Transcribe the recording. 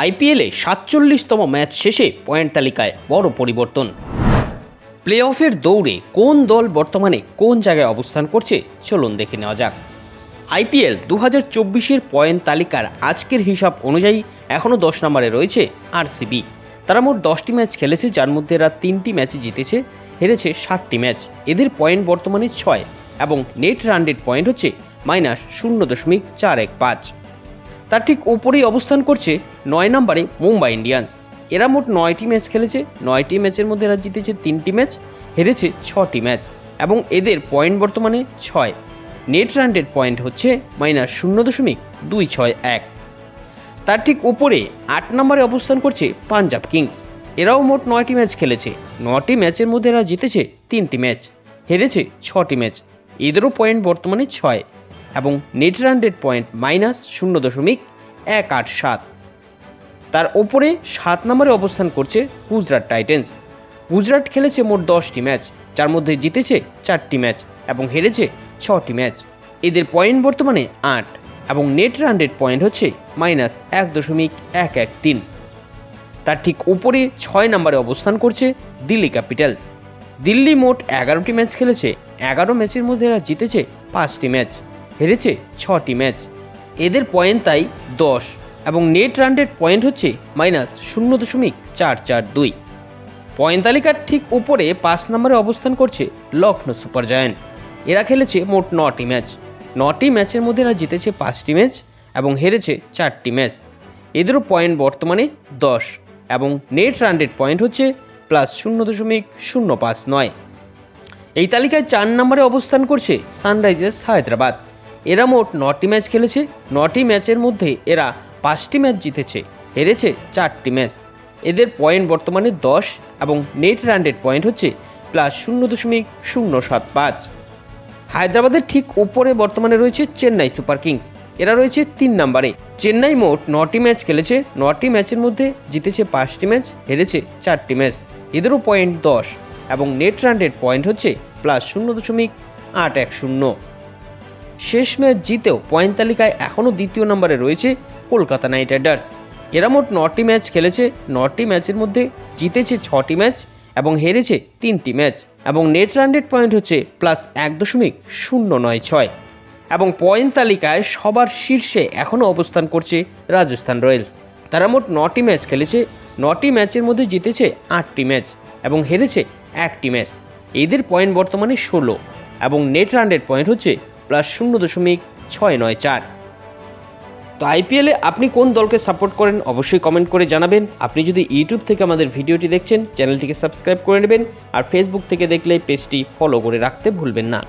আইপিএলে ৪৭তম ম্যাচ শেষে পয়েন্ট তালিকায় বড় পরিবর্তন। প্লে অফের দৌড়ে কোন দল বর্তমানে কোন জায়গায় অবস্থান করছে চলুন দেখে নেওয়া যাক। আইপিএল 2024-এর পয়েন্ট তালিকার আজকের হিসাব অনুযায়ী এখনও 10 নম্বরে রয়েছে আরসিবি। তারা মোট 10টি ম্যাচ খেলেছে, যার মধ্যে এরা 3টি ম্যাচে জিতেছে, হেরেছে 7টি ম্যাচ। এদের পয়েন্ট বর্তমানে 6 এবং নেট রান রেট পয়েন্ট হচ্ছে -0.415। তার ঠিক উপরেই অবস্থান করছে 9 নম্বরে মুম্বাই ইন্ডিয়ান্স। এরা মোট 9টি ম্যাচ খেলেছে, 9টি ম্যাচের মধ্যে এরা জিতেছে 3টি ম্যাচ, হেরেছে 6টি ম্যাচ এবং এদের পয়েন্ট বর্তমানে 6। নেট রান রেট পয়েন্ট হচ্ছে -0.261। তার ঠিক উপরে 8 নম্বরে অবস্থান করছে পাঞ্জাব কিংস। এরাও মোট 9টি ম্যাচ খেলেছে, 9টি ম্যাচের মধ্যে এরা জিতেছে 3টি ম্যাচ, হেরেছে 6টি ম্যাচ। এদেরও পয়েন্ট বর্তমানে 6 এবং নেট রান রেট পয়েন্ট -0.187। তার ওপরে 7 নম্বরে অবস্থান করছে গুজরাট টাইটেন্স। গুজরাট খেলেছে মোট 10টি ম্যাচ, যার মধ্যে জিতেছে 4টি ম্যাচ এবং হেরেছে 6টি ম্যাচ। এদের পয়েন্ট বর্তমানে 8 এবং নেট রান রেট পয়েন্ট হচ্ছে -1.113। তার ঠিক উপরে 6 নম্বরে অবস্থান করছে দিল্লি ক্যাপিটালস। দিল্লি মোট 11টি ম্যাচ খেলেছে, 11 ম্যাচের মধ্যে এরা জিতেছে 5টি ম্যাচ, হেরেছে 6টি ম্যাচ। এদের পয়েন্ট তাই 10 এবং নেট রান রেট পয়েন্ট হচ্ছে -0.442। পয়েন্ট তালিকার ঠিক উপরে 5 নম্বরে অবস্থান করছে লখনৌ সুপার জায়ান্ট। এরা খেলেছে মোট 9টি ম্যাচ, 9টি ম্যাচের মধ্যে এরা জিতেছে 5টি ম্যাচ এবং হেরেছে 4টি ম্যাচ। এদেরও পয়েন্ট বর্তমানে 10 এবং নেট রান রেট পয়েন্ট হচ্ছে +0.059। এই তালিকায় 4 নম্বরে অবস্থান করছে সানরাইজার্স হায়দ্রাবাদ। এরা মোট 9টি ম্যাচ খেলেছে, 9টি ম্যাচের মধ্যে এরা 5টি ম্যাচ জিতেছে, হেরেছে 4টি ম্যাচ। এদের পয়েন্ট বর্তমানে 10 এবং নেট রান রেট পয়েন্ট হচ্ছে +0.075। হায়দ্রাবাদের ঠিক উপরে বর্তমানে রয়েছে চেন্নাই সুপার কিংস। এরা রয়েছে 3 নম্বরে। চেন্নাই মোট 9টি ম্যাচ খেলেছে, 9টি ম্যাচের মধ্যে জিতেছে 5টি ম্যাচ, হেরেছে 4টি ম্যাচ। এদেরও পয়েন্ট 10 এবং নেট রান রেট পয়েন্ট হচ্ছে +0.810। শেষ ম্যাচ জিতেও পয়েন্ট তালিকায় এখনও দ্বিতীয় নম্বরে রয়েছে কলকাতা নাইট রাইডার্স। এরা মোট 9টি ম্যাচ খেলেছে, 9টি ম্যাচের মধ্যে জিতেছে 6টি ম্যাচ এবং হেরেছে 3টি ম্যাচ এবং নেট রান রেট পয়েন্ট হচ্ছে +1.096 এবং পয়েন্ট তালিকায় সবার শীর্ষে এখনও অবস্থান করছে রাজস্থান রয়্যালস। তারা মোট 9টি ম্যাচ খেলেছে, 9টি ম্যাচের মধ্যে জিতেছে 8টি ম্যাচ এবং হেরেছে 1টি ম্যাচ। এদের পয়েন্ট বর্তমানে 16 এবং নেট রান রেট পয়েন্ট হচ্ছে +0.694। তো আইপিএলে আপনি কোন দলকে সাপোর্ট করেন অবশ্যই কমেন্ট করে জানাবেন। আপনি যদি ইউটিউব থেকে আমাদের ভিডিওটি দেখছেন, চ্যানেলটিকে সাবস্ক্রাইব করে নেবেন আর ফেসবুক থেকে দেখলে পেজটি ফলো করে রাখতে ভুলবেন না।